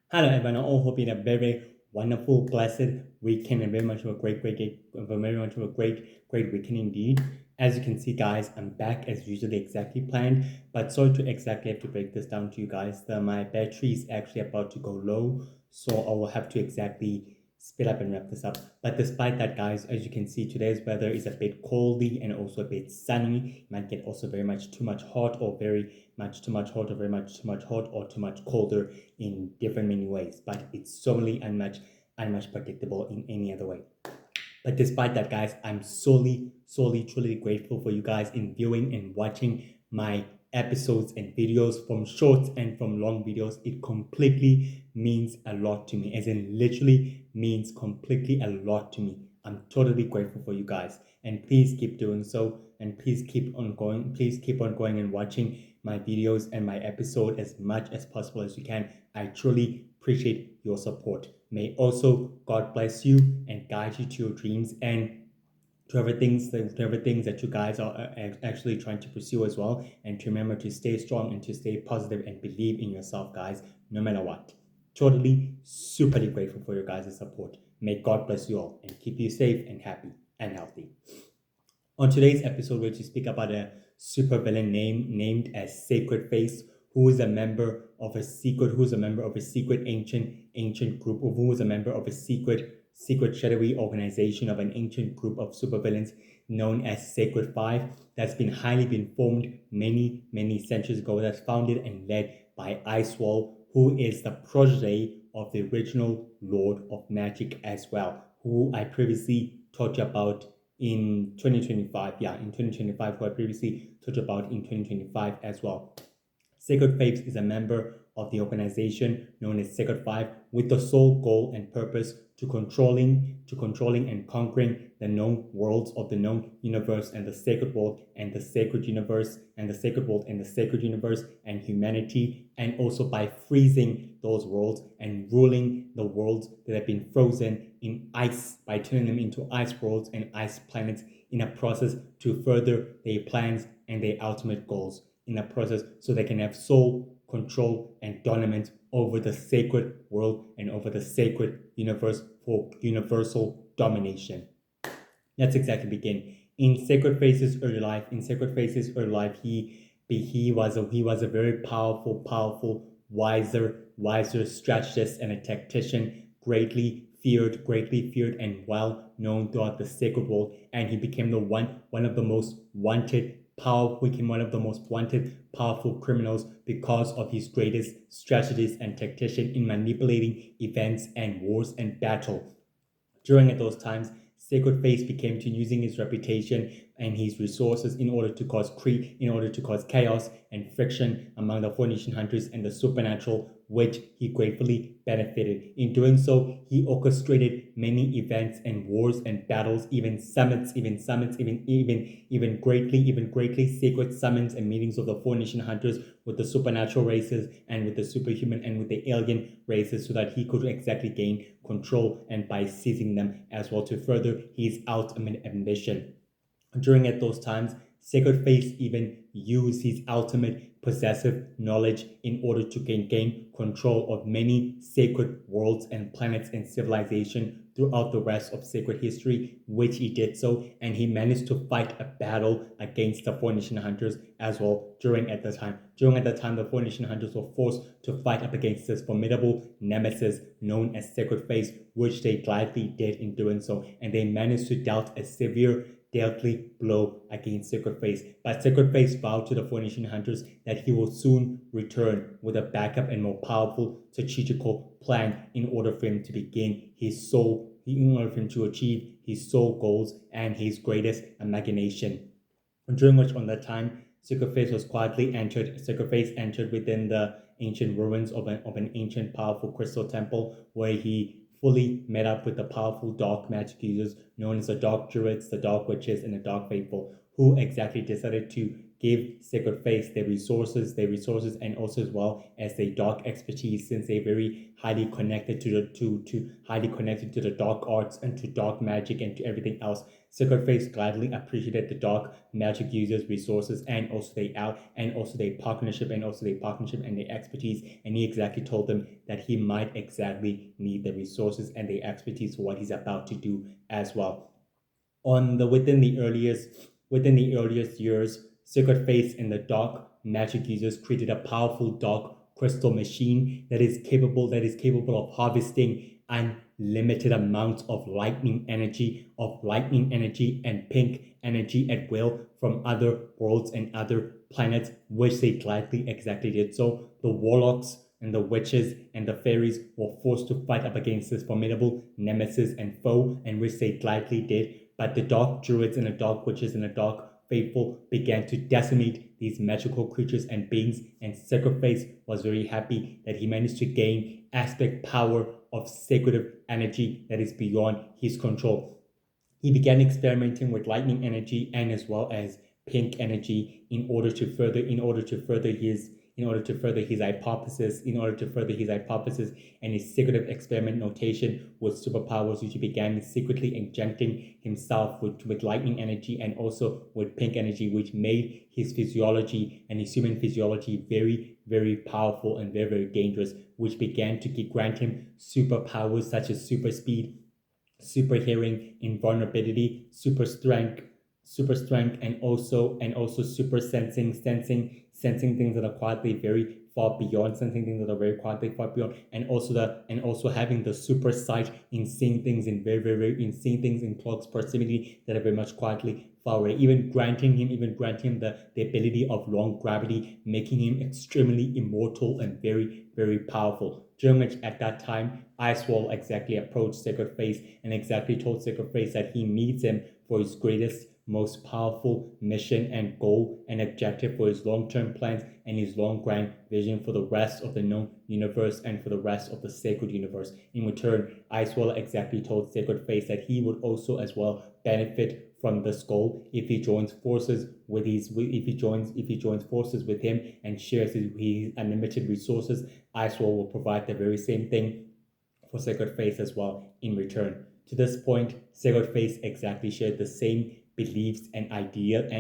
Hello everyone, I all hope you had a very wonderful, blessed weekend and very much of a very much of a great weekend indeed. As you can see, guys, I'm back as usually exactly planned, but sorry to exactly have to break this down to you guys. My battery is actually about to go low, so I will have to exactly speed up and wrap this up. But despite that, guys, as you can see, today's weather is a bit coldy and also a bit sunny. It might get also very much too much hot or very much too much hot or very much too much hot or too much colder in different many ways, but it's solely unmatched predictable in any other way. But despite that, guys, I'm solely, truly grateful for you guys in viewing and watching my episodes and videos from shorts and from long videos. It completely means a lot to me, as in literally means completely a lot to me. I'm totally grateful for you guys, and please keep doing so, and please keep on going. Please keep on going and watching my videos and my episode as much as possible as you can. I truly appreciate your support. May also God bless you and guide you to your dreams and to everything that you guys are actually trying to pursue as well. And to remember to stay strong and to stay positive and believe in yourself, guys, no matter what. Totally super grateful for your guys' support. May God bless you all and keep you safe and happy and healthy. On today's episode, we're to speak about a supervillain named as Sacred Face, who is a member of a secret ancient group, or who is a member of a secret shadowy organization of an ancient group of supervillains known as Sacred Five, that's been formed many centuries ago, that's founded and led by Icewall, who is the protege of the original Lord of Magic as well, who I previously taught you about in 2025. Yeah, in 2025, who I previously talked about in 2025 as well. Sacred Faith is a member of the organization known as Sacred Five with the sole goal and purpose to controlling and conquering the known worlds of the known universe and the sacred world and the sacred universe and the sacred world and the sacred universe and humanity, and also by freezing those worlds and ruling the worlds that have been frozen in ice by turning them into ice worlds and ice planets in a process to further their plans and their ultimate goals in a process so they can have sole control and dominance over the sacred world and over the sacred universe for universal domination. Let's exactly begin. In Sacred Face's early life, he was a very powerful, wiser strategist and a tactician, greatly feared and well known throughout the sacred world, and he became one of the most wanted powerful criminals because of his greatest strategist and tactician in manipulating events and wars and battle. During those times, Sacred Face became to using his reputation and his resources in order to cause chaos and friction among the Phoenician hunters and the supernatural, which he gratefully benefited. In doing so, he orchestrated many events and wars and battles, even greatly sacred summons and meetings of the Phoenician hunters with the supernatural races and with the superhuman and with the alien races, so that he could exactly gain control and by seizing them as well to further his ultimate ambition. During at those times, Sacred Face even used his ultimate possessive knowledge in order to gain control of many sacred worlds and planets and civilization throughout the rest of sacred history, which he did so, and he managed to fight a battle against the Phoenician hunters as well during at the time. During at the time, the Phoenician hunters were forced to fight up against this formidable nemesis known as Sacred Face, which they gladly did in doing so, and they managed to dealt a severe deadly blow against Sacred Face. But Sacred Face vowed to the Phoenician hunters that he will soon return with a backup and more powerful strategical plan in order for him to achieve his sole goals and his greatest imagination. During which on that time, Sacred Face entered within the ancient ruins of an ancient powerful crystal temple, where he fully met up with the powerful dark magic users known as the Dark Druids, the Dark Witches, and the Dark Faithful, who exactly decided to give Sacred Face their resources, and also as well as their dark expertise, since they're very highly connected to highly connected to the dark arts and to dark magic and to everything else. Sacred Face gladly appreciated the dark magic users' resources and also their partnership and their expertise. And he exactly told them that he might exactly need the resources and the expertise for what he's about to do as well. On the within the earliest years, Secret Face and the dark magic users created a powerful dark crystal machine that is capable of harvesting unlimited amounts of lightning energy and pink energy at will from other worlds and other planets, which they gladly exactly did. So the warlocks and the witches and the fairies were forced to fight up against this formidable nemesis and foe, and which they gladly did. But the dark druids and the dark witches and the dark faithful began to decimate these magical creatures and beings, and Sacred Face was very happy that he managed to gain aspect power of sacred energy that is beyond his control. He began experimenting with lightning energy and as well as pink energy in order to further his hypothesis and his secretive experiment notation with superpowers, which he began secretly injecting himself with lightning energy and also with pink energy, which made his physiology and his human physiology very, very powerful and very, very dangerous, which began to grant him superpowers such as super speed, super hearing, invulnerability, super strength, and also super sensing things that are quietly very far beyond, sensing things that are very quietly far beyond, and also having the super sight in seeing things in in seeing things in close proximity that are very much quietly far away, even granting him the ability of long gravity, making him extremely immortal and very, very powerful. During which at that time, Icewall exactly approached Sacred Face and exactly told Sacred Face that he needs him for his greatest, most powerful mission and goal and objective for his long-term plans and his long grand vision for the rest of the known universe and for the rest of the sacred universe. In return, Icewall exactly told Sacred Face that he would also as well benefit from this goal if he joins forces with him and shares his unlimited resources. Icewall will provide the very same thing for Sacred Face as well in return. To this point, Sacred Face exactly shared the same beliefs and ideals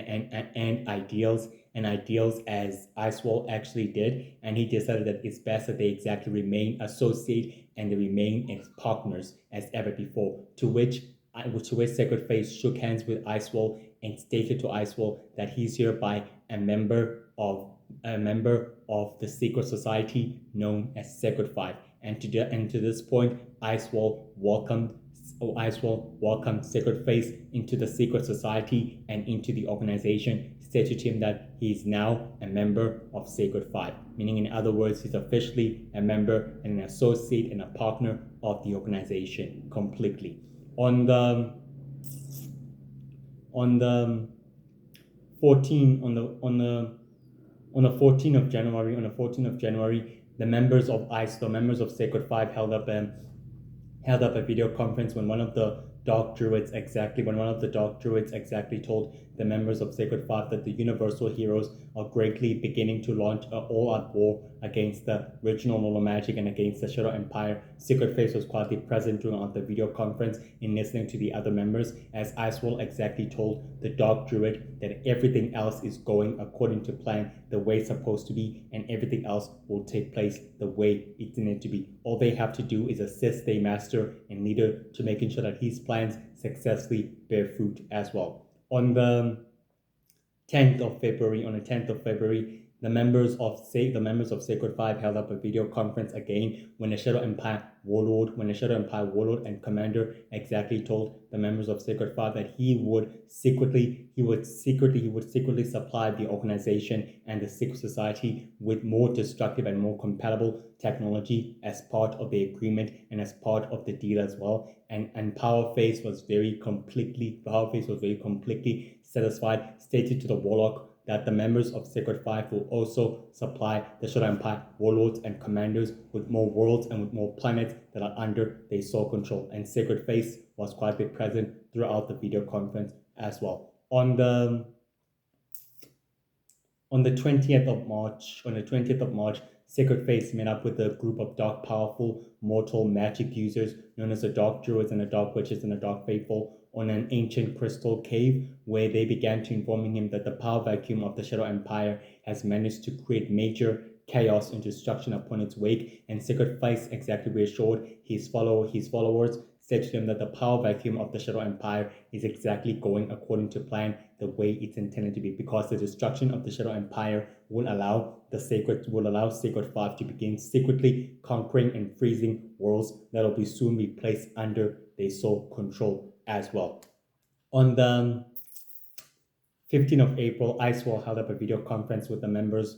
as Icewall actually did, and he decided that it's best that they exactly remain associated and they remain as partners as ever before. To which Sacred Face shook hands with Icewall and stated to Icewall that he's hereby a member of the secret society known as Sacred Five. And to this point, Icewall welcomed Sacred Face into the secret society and into the organization, stated to him that he is now a member of Sacred Five, meaning in other words, he's officially a member and an associate and a partner of the organization completely. On the on the 14 on the 14th of January, the members of Sacred Five held up a video conference when one of the dark druids exactly told the members of Sacred Five that the universal heroes are greatly beginning to launch an all-out war against the original Normal Magic and against the Shadow Empire. Secret Face was quietly present during the video conference in listening to the other members, as Icewall exactly told the dark druid that everything else is going according to plan, the way it's supposed to be, and everything else will take place the way it needed to be. All they have to do is assist their master and leader to making sure that his plans successfully bear fruit as well. On the 10th of February, the members of Sacred Five held up a video conference again when the Shadow Empire warlord and commander exactly told the members of Sacred Five that he would secretly supply the organization and the secret society with more destructive and more compatible technology as part of the agreement and as part of the deal as well. And Power Face was very completely satisfied, stated to the Warlock that the members of Sacred Five will also supply the Shadow Empire warlords and commanders with more worlds and with more planets that are under their sole control. And Sacred Face was quietly present throughout the video conference as well. On the 20th of March, Sacred Face met up with a group of dark, powerful, mortal magic users known as the Dark Druids and the Dark Witches and the Dark Faithful on an ancient crystal cave where they began to informing him that the power vacuum of the Shadow Empire has managed to create major chaos and destruction upon its wake, and Sacred Face exactly reassured his followers, said to them that the power vacuum of the Shadow Empire is exactly going according to plan, the way it's intended to be, because the destruction of the Shadow Empire will allow Sacred Five to begin secretly conquering and freezing worlds that will be soon be placed under their sole control as well. On the 15th of April, Icewall held up a video conference with the members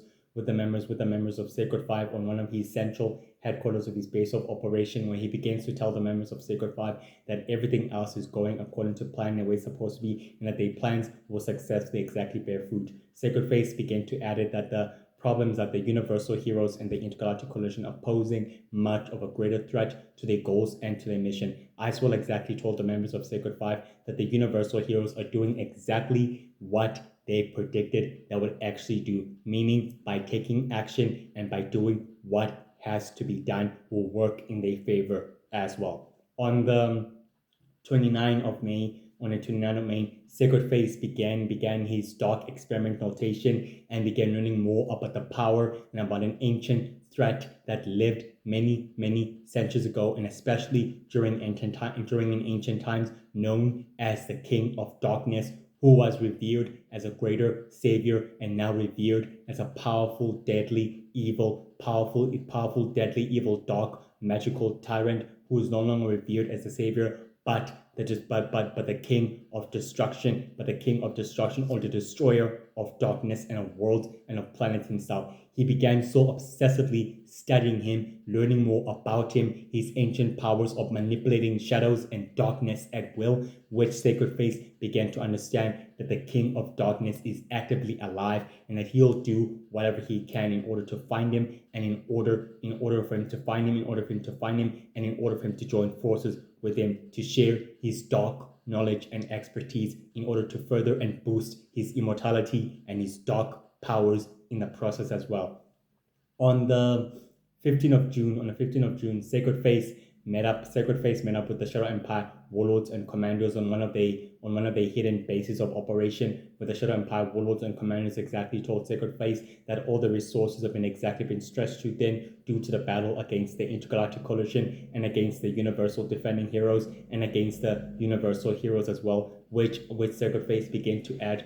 of Sacred Five on one of his central headquarters of his base of operation, where he begins to tell the members of Sacred Five that everything else is going according to plan and the way it's supposed to be, and that their plans will successfully exactly bear fruit. Sacred Face began to add it that the problems that the Universal Heroes and the Intergalactic Coalition are posing much of a greater threat to their goals and to their mission. Icewell exactly told the members of Sacred Five that the Universal Heroes are doing exactly what they predicted they would actually do, meaning by taking action and by doing what has to be done will work in their favor as well. On the 29th of May, on the 29th of May, Sacred Face began his dark experiment notation and began learning more about the power and about an ancient threat that lived many, many centuries ago, and especially during ancient times, known as the King of Darkness, who was revered as a greater savior and now revered as a powerful, deadly, evil, dark, magical tyrant who is no longer revered as a savior, but the king of destruction, or the destroyer of darkness and of worlds and of planets himself. He began so obsessively studying him, learning more about him, his ancient powers of manipulating shadows and darkness at will, which Sacred Face began to understand that the King of Darkness is actively alive and that he'll do whatever he can in order to find him, and in order for him to find him, and in order for him to join forces with him to share his dark knowledge and expertise in order to further and boost his immortality and his dark powers in the process as well. On the 15th of June, Sacred Face met up with the Shadow Empire warlords and commanders on one of their hidden bases of operation, where the Shadow Empire warlords and commanders exactly told Sacred Face that all the resources have been stretched too thin due to the battle against the Intergalactic Coalition and against the Universal Defending Heroes and against the Universal Heroes as well, which Sacred Face began to add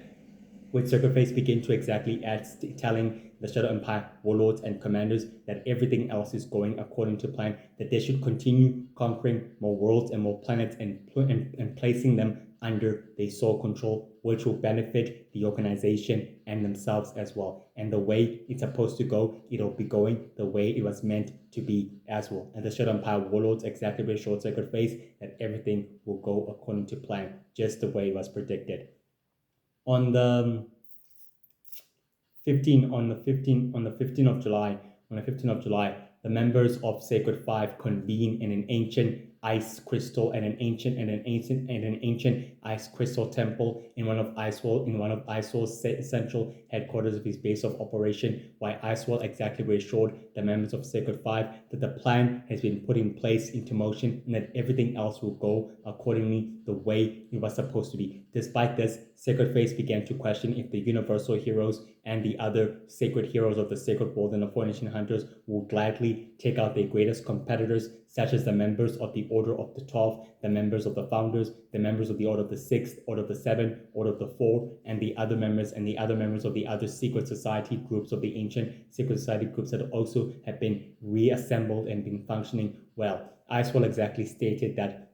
with Sacrifice begin to exactly add, telling the Shadow Empire warlords and commanders that everything else is going according to plan, that they should continue conquering more worlds and more planets and placing them under their sole control, which will benefit the organization and themselves as well. And the way it's supposed to go, it'll be going the way it was meant to be as well. And the Shadow Empire warlords exactly reassured Sacred Face that everything will go according to plan, just the way it was predicted. On the 15th of July, the members of Sacred Five convene in an ancient ice crystal and an ancient ice crystal temple in one of Icewall's central headquarters of his base of operation, while Icewall exactly reassured the members of Sacred Five that the plan has been put in place into motion and that everything else will go accordingly the way it was supposed to be. Despite this, Sacred Face began to question if the Universal Heroes and the other sacred heroes of the Sacred World and the Four Nation Hunters will gladly take out their greatest competitors, such as the members of the Order of the 12, the members of the Founders, the members of the Order of the 6th, Order of the 7, Order of the 4, and the other members of the other secret society groups of the ancient secret society groups that also have been reassembled and been functioning well. Icewell exactly stated that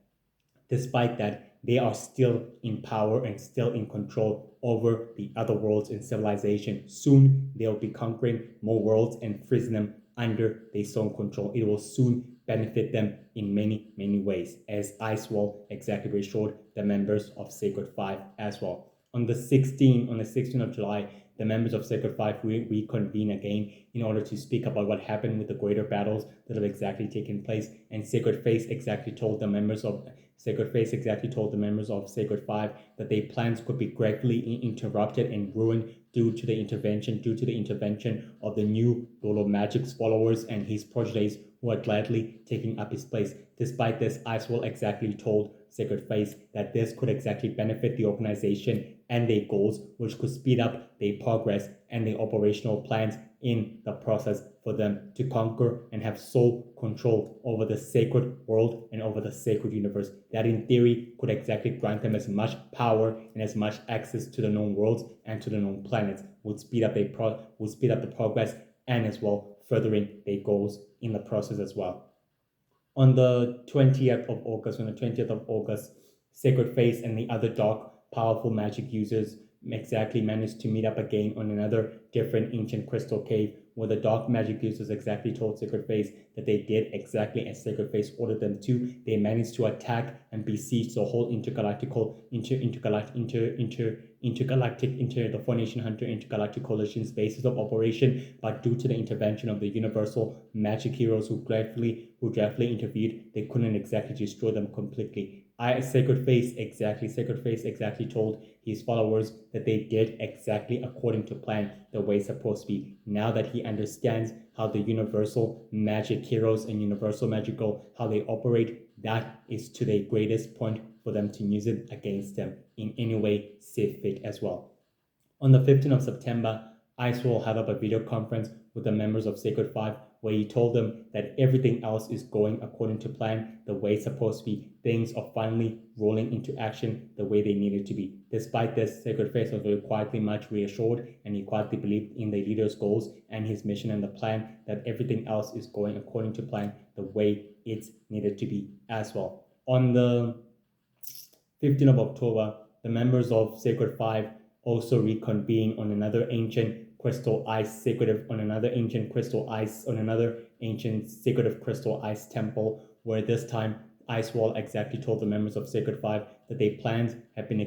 despite that, they are still in power and still in control over the other worlds in civilization. Soon, they'll be conquering more worlds and freezing them under their own control. It will soon benefit them in many, many ways, as Icewall exactly reassured the members of Sacred Five as well. On the 16th of July, the members of Sacred Five reconvene again in order to speak about what happened with the greater battles that have exactly taken place. And Sacred Face exactly told the members of Sacred Five that their plans could be greatly interrupted and ruined due to the intervention of the new Lord of Magic's followers and his proteges who are gladly taking up his place. Despite this, Icewall exactly told Sacred Face that this could exactly benefit the organization and their goals, which could speed up their progress and their operational plans in the process for them to conquer and have sole control over the sacred world and over the sacred universe. That in theory could exactly grant them as much power and as much access to the known worlds and to the known planets, would speed up the progress and as well furthering their goals in the process as well. On the 20th of August, Sacred Face and the other dark, powerful magic users exactly managed to meet up again on another different ancient crystal cave where the dark magic users exactly told Sacred Face that they did exactly as Sacred Face ordered them to. They managed to attack and besiege the whole the Formation Hunter intergalactic coalition's basis of operation, but due to the intervention of the universal magic heroes who gratefully intervened, they couldn't exactly destroy them completely. Sacred Face exactly told his followers that they did exactly according to plan, the way it's supposed to be. Now that he understands how the universal magic heroes and universal magical, how they operate, that is to their greatest point for them to use it against them in any way see fit as well. On the 15th of September, Ice will have up a video conference with the members of Sacred Five where he told them that everything else is going according to plan, the way it's supposed to be. Things are finally rolling into action the way they needed to be. Despite this, Sacred Face was very quietly much reassured, and he quietly believed in the leader's goals and his mission and the plan, that everything else is going according to plan the way it's needed to be as well. On the 15th of October, the members of Sacred Five also reconvene on another ancient secretive crystal ice temple, where this time Icewall exactly told the members of Sacred Five that their plans have been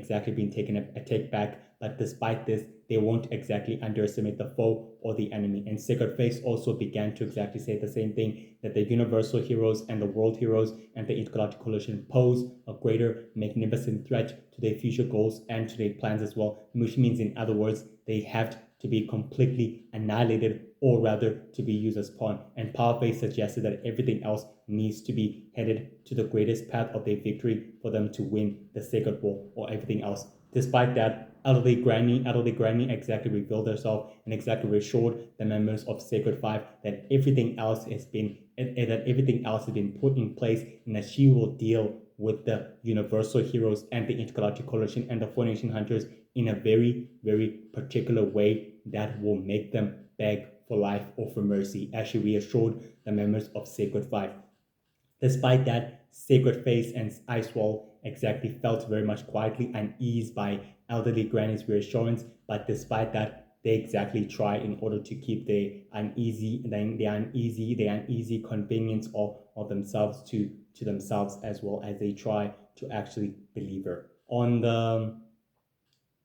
taken a take back, but despite this, they won't exactly underestimate the foe or the enemy. And Sacred Face also began to exactly say the same thing, that the universal heroes and the world heroes and the intergalactic coalition pose a greater magnificent threat to their future goals and to their plans as well, which means, in other words, they have to be completely annihilated, or rather to be used as pawn. And Powerface suggested that everything else needs to be headed to the greatest path of their victory for them to win the Sacred War or everything else. Despite that, Elderly Granny exactly revealed herself and exactly reassured the members of Sacred Five that everything else has been put in place, and that she will deal with the universal heroes and the intergalactic coalition and the Formation Hunters in a very, very particular way that will make them beg for life or for mercy, as she reassured the members of Sacred Five. Despite that, Sacred Face and Icewall exactly felt very much quietly uneasy by Elderly Granny's reassurance, but despite that, they exactly try in order to keep the uneasy convenience of themselves to themselves, as well as they try to actually believe her. On the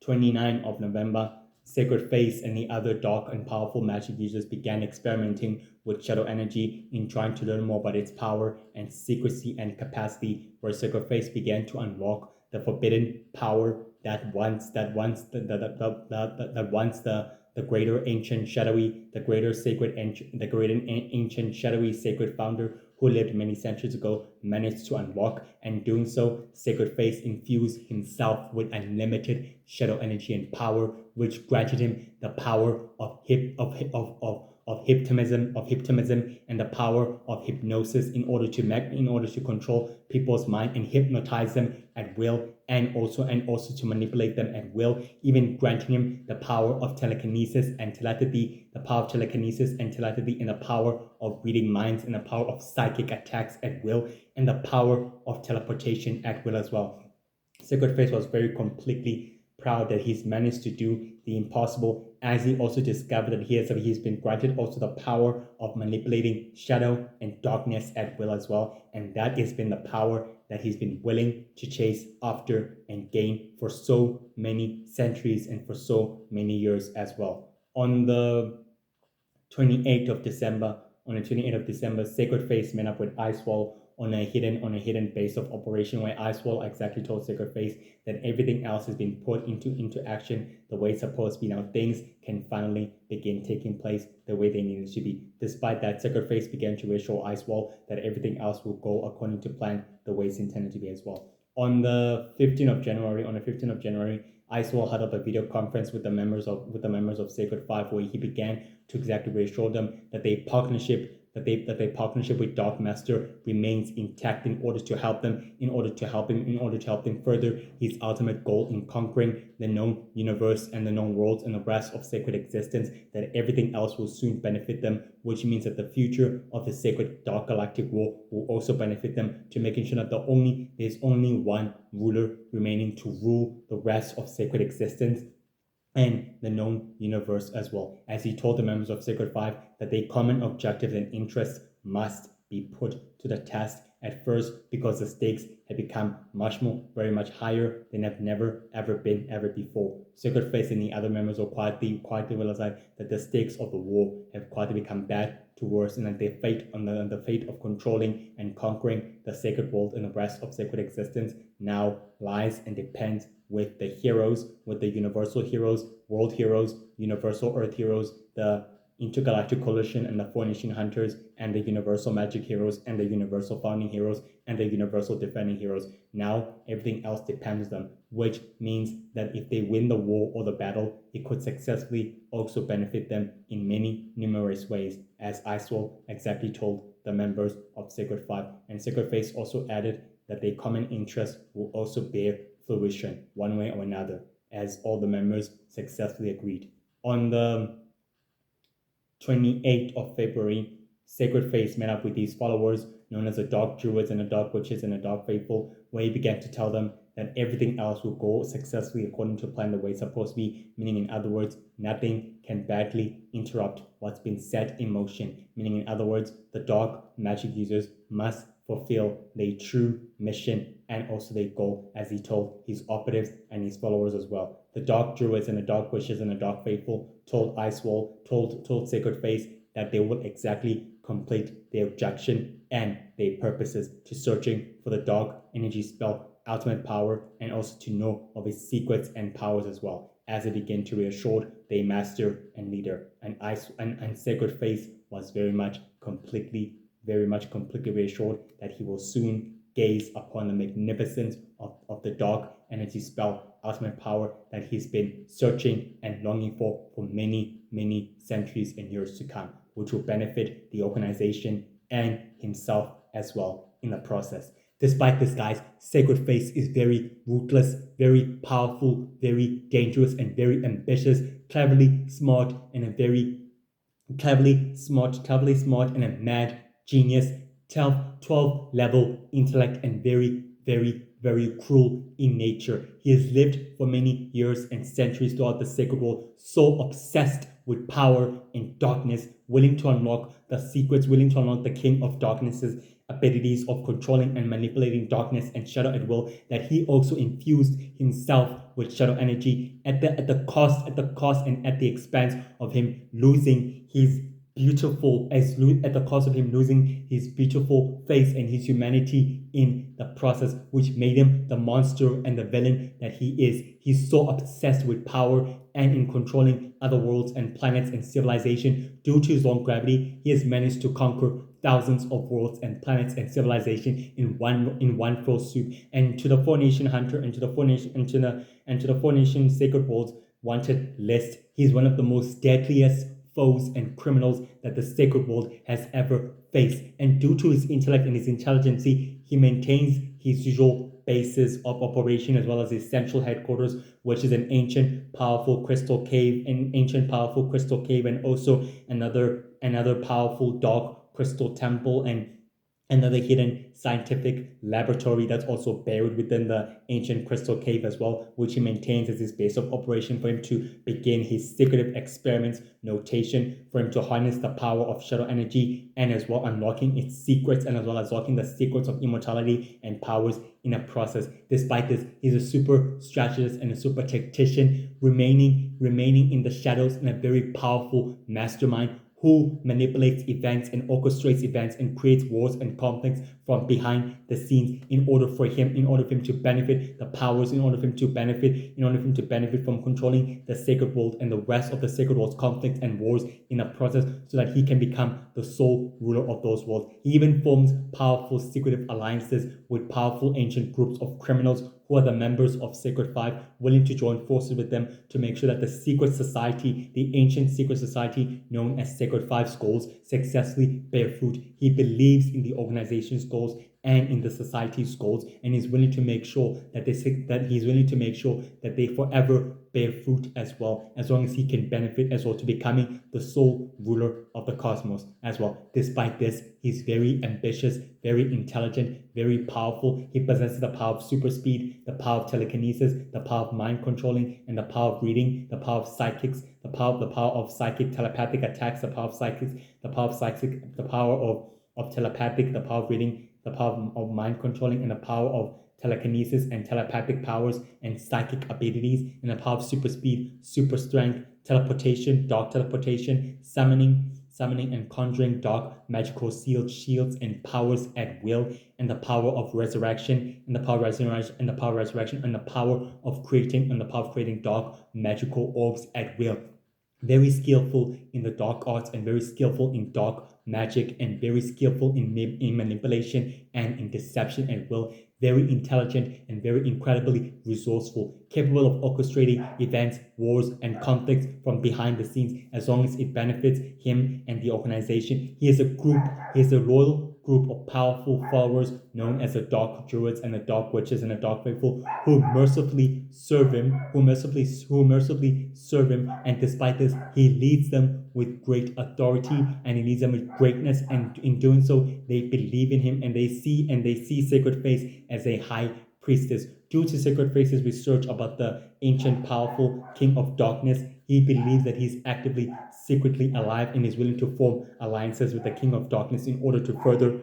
29th of November, Sacred Face and the other dark and powerful magic users began experimenting with shadow energy in trying to learn more about its power and secrecy and capacity, where Sacred Face began to unlock the forbidden power that once the greater ancient shadowy sacred founder who lived many centuries ago managed to unlock. And doing so, Sacred Face infused himself with unlimited shadow energy and power, which granted him the power of hypnotism and the power of hypnosis in order to control people's mind and hypnotize them at will, and also to manipulate them at will, even granting him the power of telekinesis and telepathy, and the power of reading minds, and the power of psychic attacks at will, and the power of teleportation at will as well. Sacred Face was very completely proud that he's managed to do the impossible as he also discovered that he's been granted also the power of manipulating shadow and darkness at will as well. And that has been the power that he's been willing to chase after and gain for so many centuries and for so many years as well. On the 28th of December, on the 28th of December, Sacred Face met up with Icewall on a hidden base of operation where Icewall exactly told Sacred Face that everything else has been put into action the way it's supposed to be. Now things can finally begin taking place the way they needed to be. Despite that, Sacred Face began to reassure Icewall that everything else will go according to plan the way it's intended to be as well. On the 15th of January, Icewall had up a video conference with the members of Sacred Five, where he began to exactly reassure them that their partnership with Dark Master remains intact in order to help them further his ultimate goal in conquering the known universe and the known worlds and the rest of sacred existence, that everything else will soon benefit them, which means that the future of the sacred Dark Galactic War will also benefit them, to making sure that there's only one ruler remaining to rule the rest of sacred existence and the known universe as well, as he told the members of Sacred Five that their common objectives and interests must be put to the test at first, because the stakes have become very much higher than have never ever been ever before. Sacred Face and the other members will quietly realize that the stakes of the war have quietly become bad to worse, and that their fate the fate of controlling and conquering the sacred world and the rest of sacred existence now lies and depends with the heroes, with the universal heroes, world heroes, universal earth heroes, the intergalactic coalition and the Four Nation Hunters, and the universal magic heroes, and the universal founding heroes, and the universal defending heroes. Now everything else depends on them, which means that if they win the war or the battle, it could successfully also benefit them in many numerous ways, as Icewall exactly told the members of Sacred Five. And Sacred Face also added that their common interest will also bear fruition one way or another, as all the members successfully agreed. On the 28th of February, Sacred Face met up with these followers known as the Dark Druids and the Dark Witches and the Dark Faithful, where he began to tell them that everything else will go successfully according to plan the way it's supposed to be, meaning in other words, nothing can badly interrupt what's been set in motion, meaning in other words, the dark magic users must fulfill their true mission and also their goal, as he told his operatives and his followers as well. The Dark Druids and the Dark Witches and the Dark Faithful told Icewall, told Sacred Face that they will exactly complete their objection and their purposes to searching for the dark energy spell ultimate power, and also to know of its secrets and powers as well, as they begin to reassure their master and leader. And Sacred Face was very much completely reassured that he will soon gaze upon the magnificence of the dark energy spell ultimate power that he's been searching and longing for many centuries and years to come, which will benefit the organization and himself as well in the process. Despite this, guys, Sacred Face is very ruthless, very powerful, very dangerous, and very ambitious, cleverly smart, and a cleverly smart, and a mad genius, 12 level intellect, and very cruel in nature. He has lived for many years and centuries throughout the sacred world, so obsessed with power and darkness, willing to unlock the secrets, willing to unlock the King of Darkness's abilities of controlling and manipulating darkness and shadow at will, that he also infused himself with shadow energy at the cost and at the expense of him losing his beautiful face and his humanity in the process, which made him the monster and the villain that he is. He's so obsessed with power and in controlling other worlds and planets and civilization. Due to his long gravity, he has managed to conquer thousands of worlds and planets and civilization in one fell swoop. And to the Four Nation Hunter and to the Four Nation Sacred Worlds wanted list, he's one of the most deadliest foes and criminals that the sacred world has ever faced. And due to his intellect and his intelligence, he maintains his usual bases of operation as well as his central headquarters, which is an ancient powerful crystal cave, and also another powerful dark crystal temple, and another hidden scientific laboratory that's also buried within the ancient crystal cave as well, which he maintains as his base of operation for him to begin his secretive experiments, notation, for him to harness the power of shadow energy, and as well unlocking its secrets, and as well as unlocking the secrets of immortality and powers in a process. Despite this, he's a super strategist and a super tactician, remaining in the shadows, and a very powerful mastermind who manipulates events and orchestrates events and creates wars and conflicts from behind the scenes in order for him to benefit the powers, in order for him to benefit from controlling the sacred world and the rest of the sacred world's conflicts and wars in a process, so that he can become the sole ruler of those worlds. He even forms powerful secretive alliances with powerful ancient groups of criminals who are the members of Sacred Five, willing to join forces with them to make sure that the secret society, the ancient secret society known as Sacred Five's goals, successfully bear fruit. He believes in the organization's goals and in the society's goals, and he's willing to make sure that they forever bear fruit as well, as long as he can benefit as well to becoming the sole ruler of the cosmos as well. Despite this, he's very ambitious, very intelligent, very powerful. He possesses the power of super speed, the power of telekinesis, the power of mind controlling, and the power of reading, the power of psychics, the power of psychic telepathic attacks, the power of psychics, the power of psychic, the power of telepathic, the power of reading, the power of mind controlling, and the power of telekinesis and telepathic powers and psychic abilities, and the power of super speed, super strength, teleportation, dark teleportation, summoning and conjuring dark magical sealed shields and powers at will, and the power of resurrection, and the power of resurrection, and the power of resurrection, and the power of creating dark magical orbs at will. Very skillful in the dark arts and very skillful in dark magic and very skillful in manipulation and in deception and will. Very intelligent and very incredibly resourceful, capable of orchestrating events, wars, and conflicts from behind the scenes as long as it benefits him and the organization. He is a loyal group of powerful followers known as the Dark Druids and the Dark Witches and the Dark Faithful, who mercifully serve him, and despite this, he leads them with great authority and he leads them with greatness, and in doing so, they believe in him and they see Sacred Face as a high priestess. Due to Sacred Face's research about the ancient to King of Darkness, he believes that he's actively, secretly alive and is willing to form alliances with the King of Darkness in order to further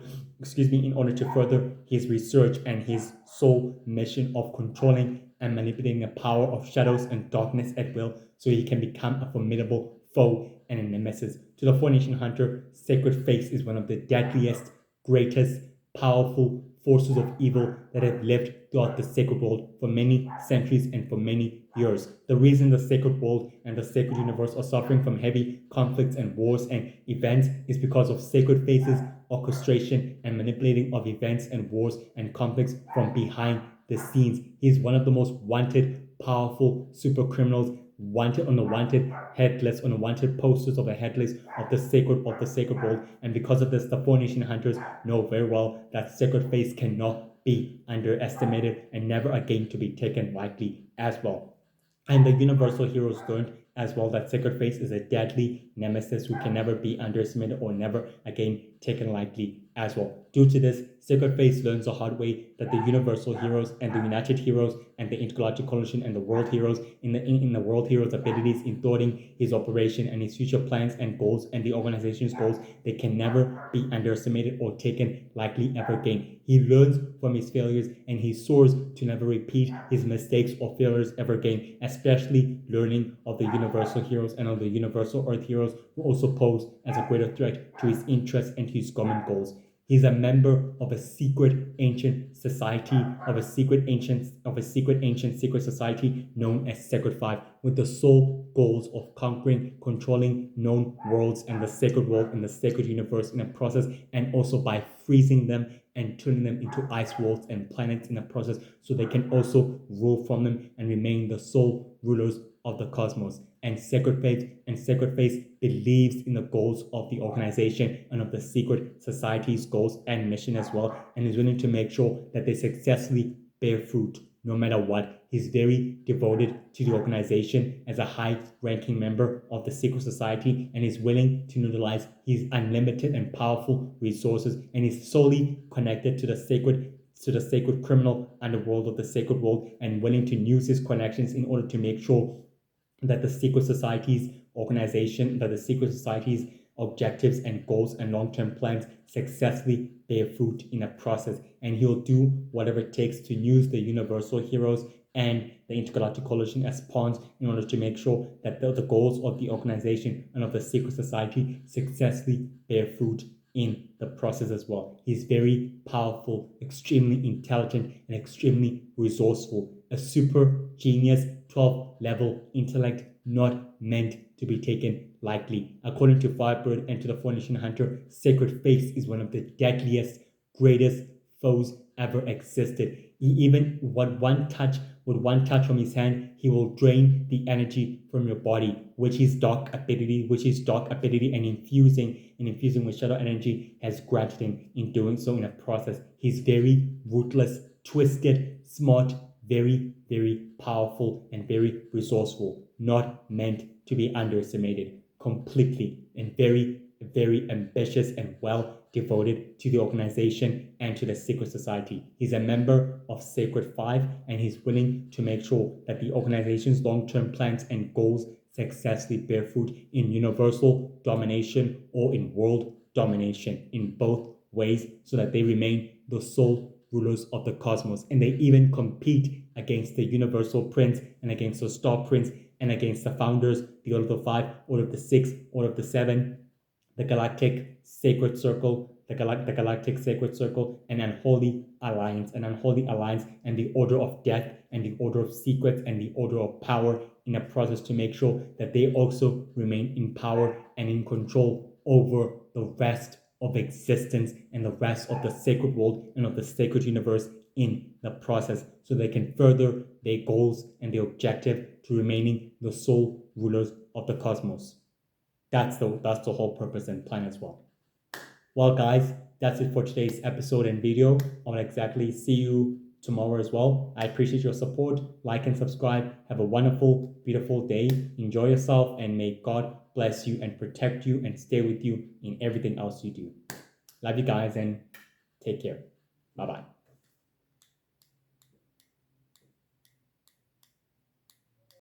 his research and his sole mission of controlling and manipulating the power of shadows and darkness at will, so he can become a formidable foe and a nemesis. To the 4-Nation Hunter, Sacred Face is one of the deadliest, greatest, powerful forces of evil that have lived throughout the sacred world for many centuries and for many years. The reason the sacred world and the sacred universe are suffering from heavy conflicts and wars and events is because of Sacred Face's orchestration and manipulating of events and wars and conflicts from behind the scenes. He is one of the most wanted, powerful super criminals, wanted on the wanted posters of the headless of the sacred world. And because of this, the 4-Nation Hunters know very well that Sacred Face cannot be underestimated and never again to be taken lightly as well. And the Universal Heroes learned as well that Sacred Face is a deadly nemesis who can never be underestimated or never again taken lightly as well. Due to this, Sacred Face learns the hard way that the Universal Heroes and the United Heroes and the Intergalactic Coalition and the World Heroes in the World Heroes' abilities in thwarting his operation and his future plans and goals and the organization's goals, they can never be underestimated or taken lightly ever again. He learns from his failures and he soars to never repeat his mistakes or failures ever again, especially learning of the Universal Heroes and of the Universal Earth Heroes, who also pose as a greater threat to his interests and to his common goals. He's a member of a secret ancient society, secret society known as Sacred Five, with the sole goals of conquering, controlling known worlds and the sacred world and the sacred universe in a process, and also by freezing them and turning them into ice worlds and planets in a process, so they can also rule from them and remain the sole rulers of the cosmos. And Sacred Face believes in the goals of the organization and of the secret society's goals and mission as well, and is willing to make sure that they successfully bear fruit no matter what. He's very devoted to the organization as a high-ranking member of the secret society, and is willing to utilize his unlimited and powerful resources, and is solely connected to the sacred criminal underworld of the sacred world, and willing to use his connections in order to make sure that the secret society's objectives and goals and long-term plans successfully bear fruit in a process. And he'll do whatever it takes to use the universal heroes and the intergalactic coalition as pawns in order to make sure that the goals of the organization and of the secret society successfully bear fruit in the process as well. He's very powerful, extremely intelligent, and extremely resourceful. A super genius 12 level intellect, not meant to be taken lightly. According to Firebird and to the Formation Hunter, Sacred Face is one of the deadliest, greatest foes ever existed. He even with one touch from his hand, he will drain the energy from your body, which is dark ability, and infusing with shadow energy has granted him in doing so in a process. He's very ruthless, twisted, smart, very, very powerful, and very resourceful, not meant to be underestimated completely, and very, very ambitious and well devoted to the organization and to the secret society. He's a member of Sacred Five, and he's willing to make sure that the organization's long-term plans and goals successfully bear fruit in universal domination or in world domination, in both ways, so that they remain the sole rulers of the cosmos. And they even compete against the Universal Prince and against the Star Prince and against the founders, the Order of the Five, Order of the Six, Order of the Seven, the Galactic Sacred Circle, the Galactic Sacred Circle, an unholy alliance, and the Order of Death, and the Order of Secrets, and the Order of Power, in a process to make sure that they also remain in power and in control over the rest of existence and the rest of the sacred world and of the sacred universe in the process, so they can further their goals and their objective to remaining the sole rulers of the cosmos. That's the whole purpose and plan as well. Well, guys, that's it for today's episode and video. I'll exactly see you tomorrow as well. I appreciate your support. Like and subscribe. Have a wonderful, beautiful day. Enjoy yourself, and may God bless you and protect you and stay with you in everything else you do. Love you guys, and take care. Bye-bye.